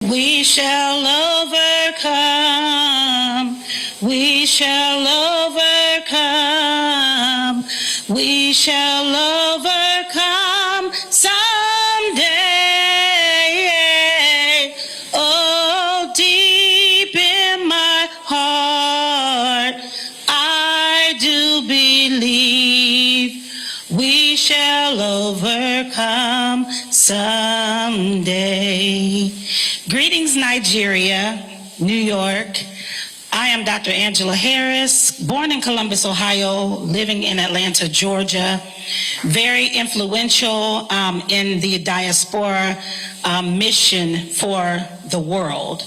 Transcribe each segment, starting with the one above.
We shall overcome. We shall overcome. We shall overcome someday. Oh, deep in my heart, I do believe we shall overcome someday. Greetings, Nigeria, New York. I am Dr. Angela Harris, born in Columbus, Ohio, living in Atlanta, Georgia. Very influential in the diaspora mission for the world.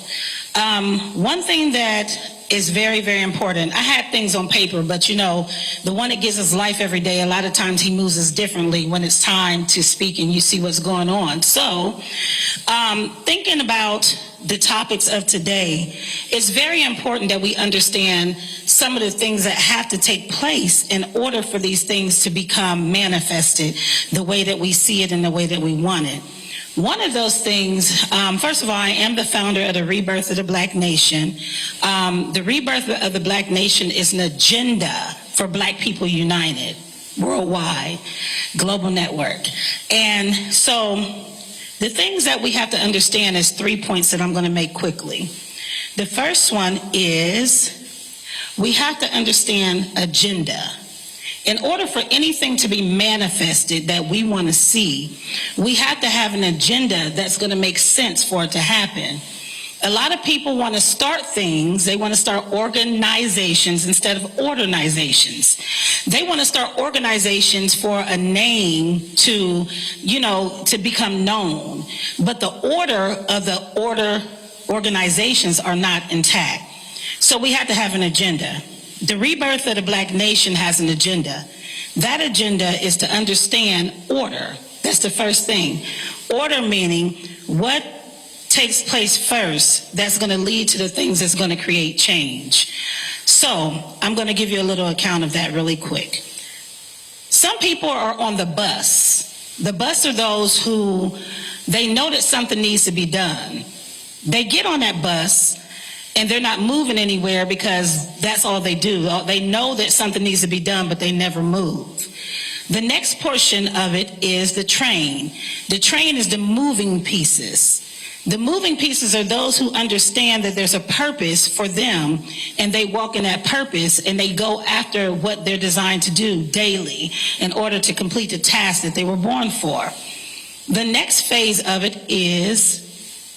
One thing that is very, very important. I had things on paper, but you know, the one that gives us life every day, a lot of times he moves us differently when it's time to speak and you see what's going on. So, thinking about the topics of today, it's very important that we understand some of the things that have to take place in order for these things to become manifested the way that we see it and the way that we want it. One of those things, first of all, I am the founder of the Rebirth of the Black Nation. The Rebirth of the Black Nation is an agenda for Black people united, worldwide, global network. And so the things that we have to understand is 3 points that I'm going to make quickly. The first one is we have to understand agenda. In order for anything to be manifested that we want to see, we have to have an agenda that's going to make sense for it to happen. A lot of people want to start things. They want to start organizations instead of organizations. They want to start organizations for a name to, to become known. But the order of the organizations are not intact. So we have to have an agenda. The Rebirth of the Black Nation has an agenda. That agenda is to understand order. That's the first thing. Order meaning what takes place first that's going to lead to the things that's going to create change. So I'm going to give you a little account of that really quick. Some people are on the bus. The bus are those who, they know that something needs to be done. They get on that bus and they're not moving anywhere because that's all they do. They know that something needs to be done, but they never move. The next portion of it is the train. The train is the moving pieces. The moving pieces are those who understand that there's a purpose for them, and they walk in that purpose, and they go after what they're designed to do daily in order to complete the task that they were born for. The next phase of it is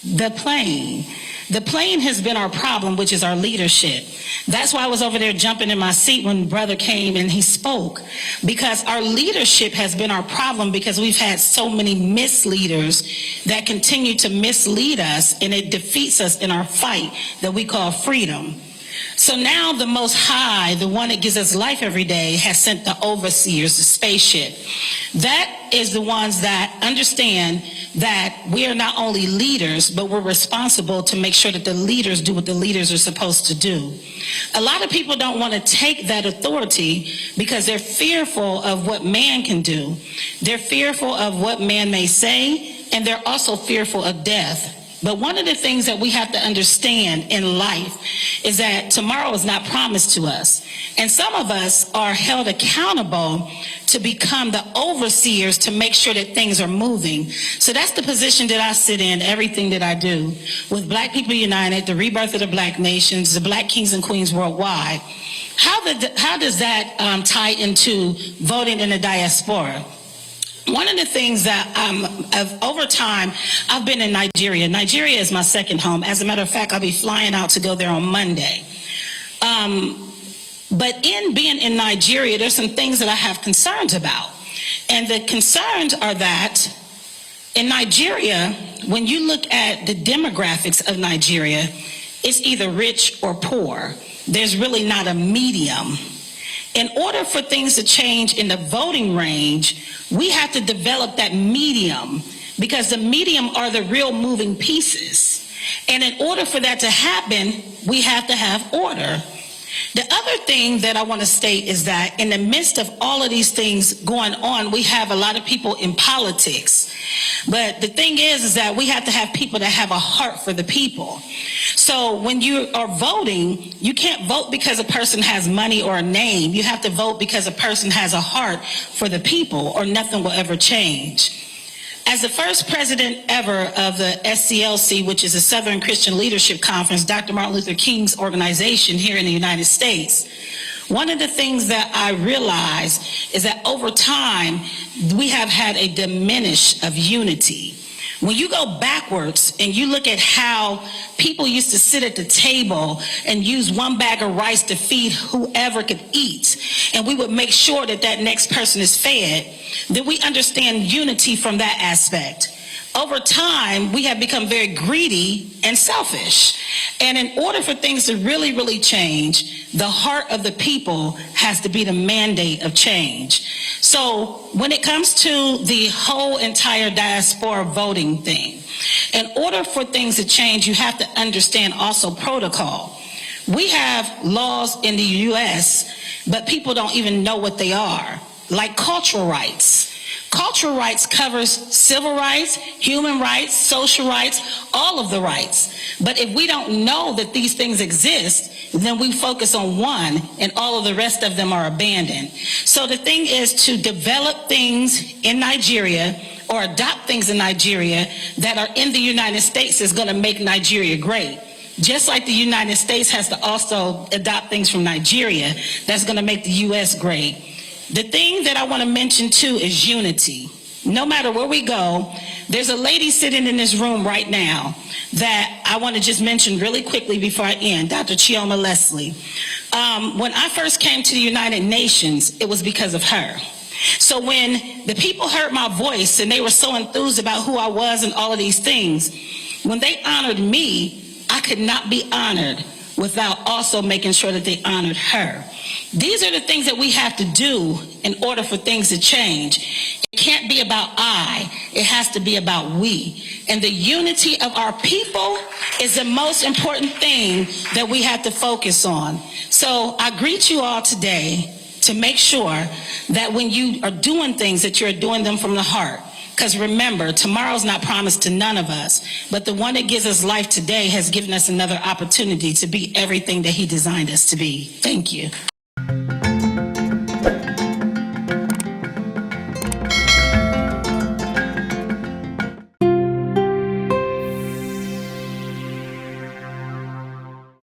the plane. The plane has been our problem, which is our leadership. That's why I was over there jumping in my seat when brother came and he spoke, because our leadership has been our problem because we've had so many misleaders that continue to mislead us, and it defeats us in our fight that we call freedom. So now the Most High, the one that gives us life every day, has sent the overseers, the spaceship. That is the ones that understand that we are not only leaders, but we're responsible to make sure that the leaders do what the leaders are supposed to do. A lot of people don't want to take that authority because they're fearful of what man can do. They're fearful of what man may say, and they're also fearful of death. But one of the things that we have to understand in life is that tomorrow is not promised to us. And some of us are held accountable to become the overseers to make sure that things are moving. So that's the position that I sit in, everything that I do. With Black People United, the Rebirth of the Black Nations, the Black Kings and Queens worldwide. How does that tie into voting in the diaspora? One of the things that over time, I've been in Nigeria. Nigeria is my second home. As a matter of fact, I'll be flying out to go there on Monday. But in being in Nigeria, there's some things that I have concerns about. And the concerns are that in Nigeria, when you look at the demographics of Nigeria, it's either rich or poor. There's really not a medium. In order for things to change in the voting range, we have to develop that medium, because the medium are the real moving pieces. And in order for that to happen, we have to have order. The other thing that I want to state is that in the midst of all of these things going on, we have a lot of people in politics. But the thing is that we have to have people that have a heart for the people. So when you are voting, you can't vote because a person has money or a name. You have to vote because a person has a heart for the people, or nothing will ever change. As the first president ever of the SCLC, which is a Southern Christian Leadership Conference, Dr. Martin Luther King's organization here in the United States, one of the things that I realized is that over time, we have had a diminish of unity. When you go backwards and you look at how people used to sit at the table and use one bag of rice to feed whoever could eat, and we would make sure that that next person is fed, then we understand unity from that aspect. Over time, we have become very greedy and selfish. And in order for things to really, really change, the heart of the people has to be the mandate of change. So when it comes to the whole entire diaspora voting thing, in order for things to change, you have to understand also protocol. We have laws in the US, but people don't even know what they are, like cultural rights. Cultural rights covers civil rights, human rights, social rights, all of the rights. But if we don't know that these things exist, then we focus on one and all of the rest of them are abandoned. So the thing is to develop things in Nigeria or adopt things in Nigeria that are in the United States is going to make Nigeria great. Just like the United States has to also adopt things from Nigeria, that's going to make the U.S. great. The thing that I want to mention too is unity. No matter where we go, there's a lady sitting in this room right now that I want to just mention really quickly before I end, Dr. Chioma Leslie. When I first came to the United Nations, it was because of her. So when the people heard my voice and they were so enthused about who I was and all of these things, when they honored me, I could not be honored without also making sure that they honored her. These are the things that we have to do in order for things to change. It can't be about I, it has to be about we. And the unity of our people is the most important thing that we have to focus on. So I greet you all today to make sure that when you are doing things, that you're doing them from the heart. Because remember, tomorrow's not promised to none of us, but the one that gives us life today has given us another opportunity to be everything that he designed us to be. Thank you.